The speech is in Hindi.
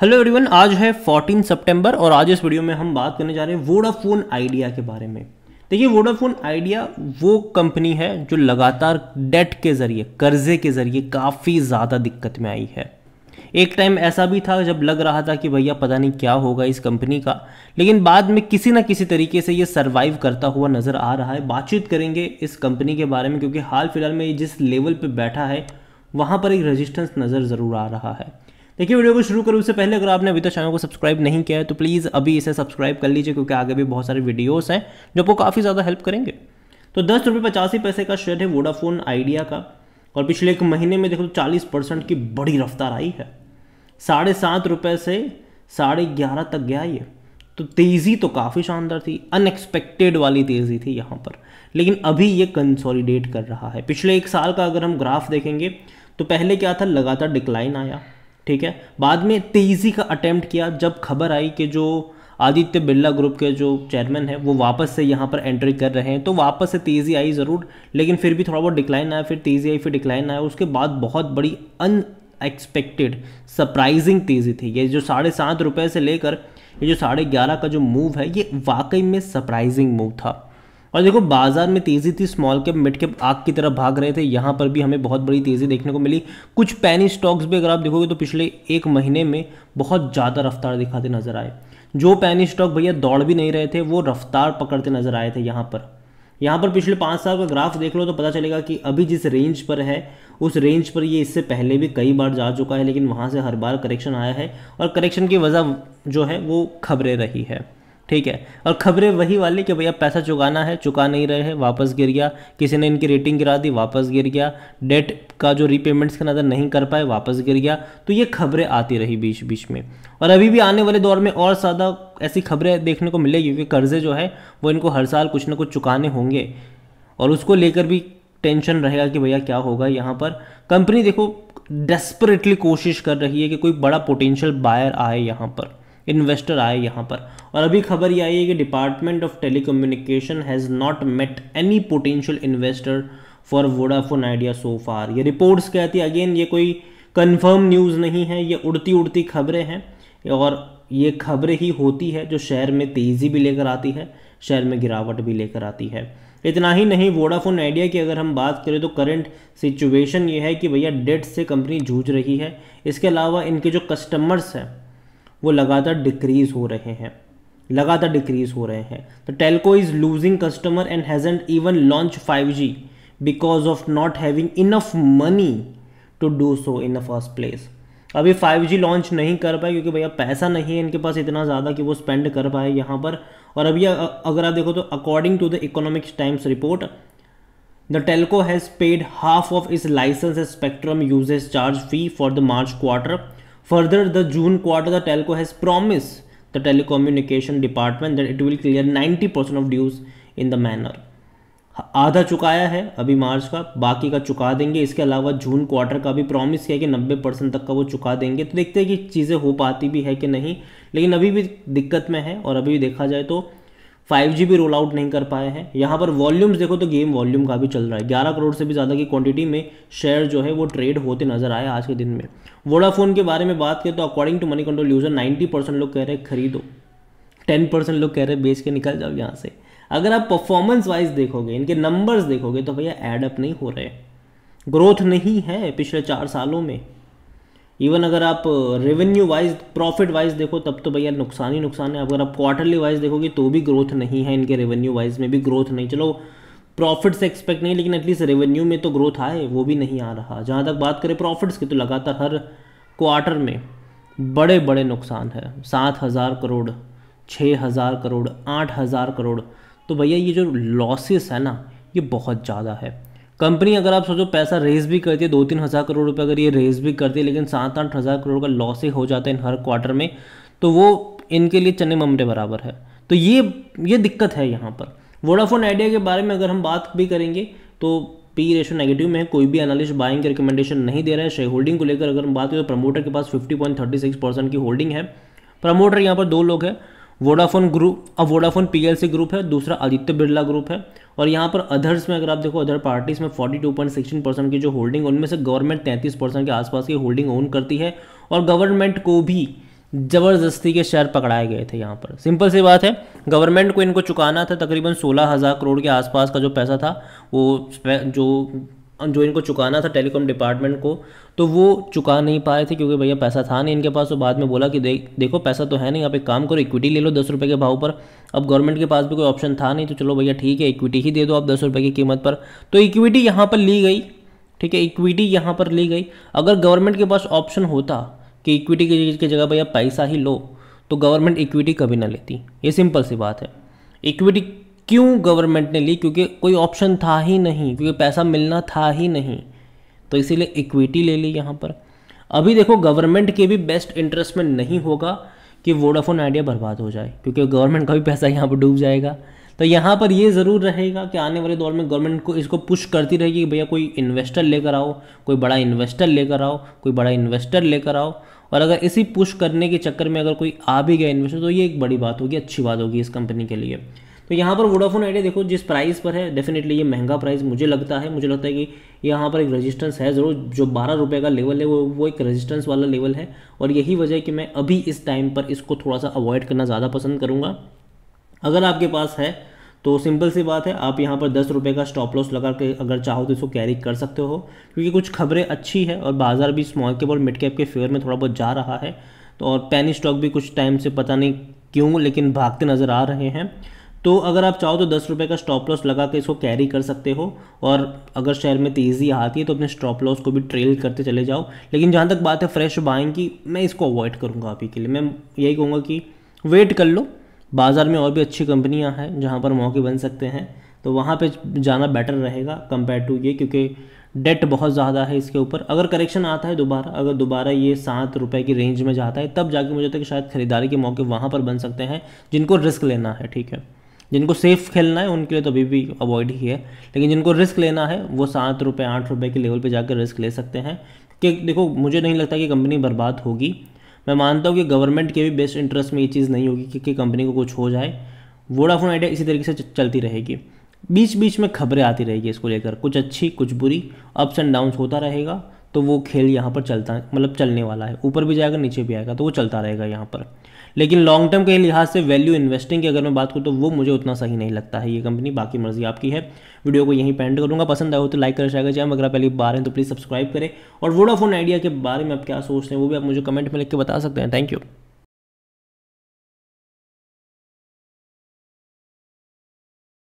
हेलो एवरीवन, आज है 14 सितंबर और आज इस वीडियो में हम बात करने जा रहे हैं वोडाफोन आइडिया के बारे में। देखिए, वोडाफोन आइडिया वो कंपनी है जो लगातार डेट के ज़रिए, कर्जे के ज़रिए काफ़ी ज़्यादा दिक्कत में आई है। एक टाइम ऐसा भी था जब लग रहा था कि भैया पता नहीं क्या होगा इस कंपनी का, लेकिन बाद में किसी ना किसी तरीके से ये सर्वाइव करता हुआ नज़र आ रहा है। बातचीत करेंगे इस कंपनी के बारे में क्योंकि हाल फिलहाल में ये जिस लेवल पे बैठा है वहाँ पर एक रेजिस्टेंस नज़र ज़रूर आ रहा है। देखिए, वीडियो को शुरू करूँ उससे पहले अगर आपने अभी तक चैनल को सब्सक्राइब नहीं किया है तो प्लीज़ अभी इसे सब्सक्राइब कर लीजिए क्योंकि आगे भी बहुत सारे वीडियोस हैं जो आपको काफ़ी ज़्यादा हेल्प करेंगे। तो 10 रुपये 85 पैसे का शेयर है वोडाफोन आइडिया का और पिछले एक महीने में देखो तो 40% की बड़ी रफ्तार आई है। 7.5 रुपये से 11.5 तक गया ये। तो तेज़ी तो काफ़ी शानदार थी, अनएक्सपेक्टेड वाली तेज़ी थी यहाँ पर, लेकिन अभी ये कंसोलिडेट कर रहा है। पिछले एक साल का अगर हम ग्राफ देखेंगे तो पहले क्या था, लगातार डिक्लाइन आया, ठीक है। बाद में तेज़ी का अटेम्प्ट किया जब खबर आई कि जो आदित्य बिरला ग्रुप के जो चेयरमैन है वो वापस से यहाँ पर एंट्री कर रहे हैं, तो वापस से तेज़ी आई ज़रूर, लेकिन फिर भी थोड़ा बहुत डिक्लाइन आया, फिर तेज़ी आई, फिर डिक्लाइन आया। उसके बाद बहुत बड़ी अनएक्सपेक्टेड सरप्राइजिंग तेज़ी थी। ये जो 7.5 रुपये से लेकर ये जो 11.5 का जो मूव है ये वाकई में सरप्राइजिंग मूव था। और देखो, बाजार में तेज़ी थी, स्मॉल कैप मिड कैप आग की तरफ भाग रहे थे, यहाँ पर भी हमें बहुत बड़ी तेज़ी देखने को मिली। कुछ पैनी स्टॉक्स भी अगर आप देखोगे तो पिछले एक महीने में बहुत ज़्यादा रफ्तार दिखाते नजर आए। जो पैनी स्टॉक भैया दौड़ भी नहीं रहे थे वो रफ्तार पकड़ते नजर आए थे। यहाँ पर पिछले 5 साल का ग्राफ देख लो तो पता चलेगा कि अभी जिस रेंज पर है उस रेंज पर ये इससे पहले भी कई बार जा चुका है, लेकिन वहाँ से हर बार करेक्शन आया है और करेक्शन की वजह जो है वो खबरें रही है, ठीक है। और खबरें वही वाली कि भैया पैसा चुकाना है, चुका नहीं रहे हैं, वापस गिर गया, किसी ने इनकी रेटिंग गिरा दी, वापस गिर गया, डेट का जो रीपेमेंट्स का नज़र नहीं कर पाए, वापस गिर गया। तो ये खबरें आती रही बीच बीच में और अभी भी आने वाले दौर में और ज़्यादा ऐसी खबरें देखने को मिलेगी क्योंकि कर्जे जो है वो इनको हर साल कुछ ना कुछ चुकाने होंगे और उसको लेकर भी टेंशन रहेगा कि भैया क्या होगा। यहाँ पर कंपनी देखो डेस्परेटली कोशिश कर रही है कि कोई बड़ा पोटेंशियल बायर आए, यहाँ पर इन्वेस्टर आए यहाँ पर। और अभी खबर ये आई है कि department of telecommunication has not met any potential investor for Vodafone Idea so far. ये रिपोर्ट्स कहती है, अगेन ये कोई कंफर्म न्यूज़ नहीं है, ये उड़ती उड़ती खबरें हैं और ये खबरें ही होती है जो शहर में तेज़ी भी लेकर आती है, शहर में गिरावट भी लेकर आती है। इतना ही नहीं, वोडाफोन आइडिया की अगर हम बात करें तो करंट सिचुएशन ये है कि भैया डेट से कंपनी जूझ रही है। इसके अलावा इनके जो कस्टमर्स हैं वो लगातार डिक्रीज़ हो रहे हैं, तो telco is losing customer and hasn't even launch 5G because of not having enough money to do so in the first place. अभी 5G लॉन्च नहीं कर पाए क्योंकि भैया पैसा नहीं है इनके पास इतना ज़्यादा कि वो स्पेंड कर पाए यहाँ पर। और अभी अगर आप देखो तो according to the Economics Times report, the telco has paid half of its licence spectrum usage charge fee for the March quarter. Further, the June quarter, the telco has promised the telecommunication department that it will clear 90% of dues in the manner. आधा चुकाया है अभी मार्च का, बाकी का चुका देंगे। इसके अलावा जून क्वार्टर का भी प्रॉमिस किया कि 90% तक का वो चुका देंगे। तो देखते हैं कि चीज़ें हो पाती भी है कि नहीं, लेकिन अभी भी दिक्कत में है। और अभी देखा जाए तो 5G भी रोल आउट नहीं कर पाए हैं। यहाँ पर वॉल्यूम्स देखो तो गेम वॉल्यूम का भी चल रहा है, 11 करोड़ से भी ज़्यादा की क्वांटिटी में शेयर जो है वो ट्रेड होते नजर आए आज के दिन में। वोडाफोन के बारे में बात करें तो according to money control user 90% लोग कह रहे हैं खरीदो, 10% लोग कह रहे हैं बेच के निकल जाओ यहाँ से। अगर आप परफॉर्मेंस वाइज देखोगे, इनके नंबर्स देखोगे तो भैया एडअप नहीं हो रहे, ग्रोथ नहीं है पिछले 4 सालों में। इवन अगर आप रेवेन्यू वाइज, प्रॉफिट वाइज देखो तब तो भैया नुकसान ही नुकसान है। अगर आप क्वार्टरली वाइज देखोगे तो भी ग्रोथ नहीं है, इनके रेवेन्यू वाइज में भी ग्रोथ नहीं। चलो प्रॉफिट से एक्सपेक्ट नहीं, लेकिन एटलीस्ट रेवेन्यू में तो ग्रोथ आए, वो भी नहीं आ रहा। जहाँ तक बात करें प्रॉफिट्स की तो लगातार हर क्वार्टर में बड़े बड़े नुकसान है, 7,000 करोड़, 6,000 करोड़, 8,000 करोड़। तो भैया ये जो लॉसेस है ना ये बहुत ज़्यादा है। कंपनी अगर आप सोचो पैसा रेज भी करती है, 2-3 हज़ार करोड़ रुपए अगर ये रेज भी करती है, लेकिन 7-8 हज़ार करोड़ का लॉस ही हो जाता है इन हर क्वार्टर में, तो वो इनके लिए चने ममरे बराबर है। तो ये दिक्कत है यहाँ पर। वोडाफोन आइडिया के बारे में अगर हम बात भी करेंगे तो पी रेशो नेगेटिव में है, कोई भी एनालिस्ट बाइंग की रिकमेंडेशन नहीं दे रहा है। शेयर होल्डिंग को लेकर अगर हम बात करें तो प्रमोटर के पास 50.36% की होल्डिंग है। प्रमोटर यहाँ पर 2 लोग हैं, वोडाफोन ग्रुप, अब वोडाफोन PLC ग्रुप है, दूसरा आदित्य बिरला ग्रुप है। और यहाँ पर अदर्स में अगर आप देखो, अदर पार्टीज में 42.16% की जो होल्डिंग, उनमें से गवर्नमेंट 33% के आसपास की होल्डिंग ओन करती है। और गवर्नमेंट को भी ज़बरदस्ती के शेयर पकड़ाए गए थे यहाँ पर। सिंपल सी बात है, गवर्नमेंट को इनको चुकाना था तकरीबन 16,000 करोड़ के आसपास का जो पैसा था, वो जो इनको चुकाना था टेलीकॉम डिपार्टमेंट को, तो वो चुका नहीं पा रहे थे क्योंकि भैया पैसा था नहीं इनके पास। तो बाद में बोला कि देखो पैसा तो है नहीं, आप एक काम करो इक्विटी ले लो 10 रुपये के भाव पर। अब गवर्नमेंट के पास भी कोई ऑप्शन था नहीं, तो चलो भैया ठीक है इक्विटी ही दे दो आप 10 रुपये की कीमत पर। तो इक्विटी यहाँ पर ली गई, ठीक है, इक्विटी यहाँ पर ली गई। अगर गवर्नमेंट के पास ऑप्शन होता कि इक्विटी की जगह भैया पैसा ही लो, तो गवर्नमेंट इक्विटी कभी ना लेती। ये सिंपल सी बात है। इक्विटी क्यों गवर्नमेंट ने ली? क्योंकि कोई ऑप्शन था ही नहीं, क्योंकि पैसा मिलना था ही नहीं, तो इसीलिए इक्विटी ले ली यहाँ पर। अभी देखो गवर्नमेंट के भी बेस्ट इंटरेस्ट में नहीं होगा कि वोडाफोन आइडिया बर्बाद हो जाए, क्योंकि गवर्नमेंट का भी पैसा यहाँ पर डूब जाएगा। तो यहाँ पर ये ज़रूर रहेगा कि आने वाले दौर में गवर्नमेंट को इसको पुश करती रहेगी कि भैया कोई इन्वेस्टर लेकर आओ, कोई बड़ा इन्वेस्टर लेकर आओ, कोई बड़ा इन्वेस्टर लेकर आओ। और अगर इसी पुश करने के चक्कर में अगर कोई आ भी गया इन्वेस्टर, तो ये एक बड़ी बात होगी, अच्छी बात होगी इस कंपनी के लिए। तो यहाँ पर वोडाफोन आइडिया देखो जिस प्राइस पर है, डेफिनेटली ये महंगा प्राइस मुझे लगता है कि यहाँ पर एक रेजिस्टेंस है ज़रूर। जो 12 रुपये का लेवल है वो एक रेजिस्टेंस वाला लेवल है, और यही वजह है कि मैं अभी इस टाइम पर इसको थोड़ा सा अवॉइड करना ज़्यादा पसंद करूँगा। अगर आपके पास है तो सिंपल सी बात है, आप यहाँ पर 10 रुपये का स्टॉप लॉस लगा के अगर चाहो तो इसको कैरी कर सकते हो, क्योंकि कुछ खबरें अच्छी है और बाजार भी स्मॉल कैप और मिड कैप के फेवर में थोड़ा बहुत जा रहा है। तो और पेनी स्टॉक भी कुछ टाइम से पता नहीं क्यों लेकिन भागते नज़र आ रहे हैं। तो अगर आप चाहो तो 10 रुपये का स्टॉप लॉस लगा के इसको कैरी कर सकते हो, और अगर शेयर में तेज़ी आती है तो अपने स्टॉप लॉस को भी ट्रेल करते चले जाओ। लेकिन जहाँ तक बात है फ्रेश बाइंग की, मैं इसको अवॉइड करूँगा अभी के लिए। मैं यही कहूँगा कि वेट कर लो, बाज़ार में और भी अच्छी कंपनियां हैं जहां पर मौके बन सकते हैं, तो वहां पे जाना बेटर रहेगा कंपेयर टू ये, क्योंकि डेट बहुत ज़्यादा है इसके ऊपर। अगर करेक्शन आता है दोबारा, अगर दोबारा ये 7 रुपये की रेंज में जाता है, तब जाके मुझे लगता है कि शायद खरीदारी के मौके वहाँ पर बन सकते हैं जिनको रिस्क लेना है। ठीक है, जिनको सेफ खेलना है उनके लिए तो अभी भी अवॉइड ही है, लेकिन जिनको रिस्क लेना है वो 7 रुपये 8 रुपये के लेवल पर जाकर रिस्क ले सकते हैं। कि देखो मुझे नहीं लगता कि कंपनी बर्बाद होगी। मैं मानता हूँ कि गवर्नमेंट के भी बेस्ट इंटरेस्ट में ये चीज़ नहीं होगी कि कंपनी को कुछ हो जाए। वोडाफोन आइडिया इसी तरीके से चलती रहेगी, बीच बीच में खबरें आती रहेगी इसको लेकर, कुछ अच्छी कुछ बुरी, अप्स एंड डाउन्स होता रहेगा। तो वो खेल यहाँ पर चलता मतलब चलने वाला है, ऊपर भी जाएगा नीचे भी आएगा, तो वो चलता रहेगा यहाँ पर। लेकिन लॉन्ग टर्म के लिहाज से वैल्यू इन्वेस्टिंग की अगर मैं बात करूँ तो वो मुझे उतना सही नहीं लगता है ये कंपनी। बाकी मर्जी आपकी है। वीडियो को यहीं पेंड करूँगा, पसंद आए हो तो लाइक कर शेयर करें, अगर आप पहली बार हैं तो प्लीज़ सब्सक्राइब करें। और वोडाफोन आइडिया के बारे में आप क्या सोचते हैं वो भी आप मुझे कमेंट में लिख के बता सकते हैं। Thank you.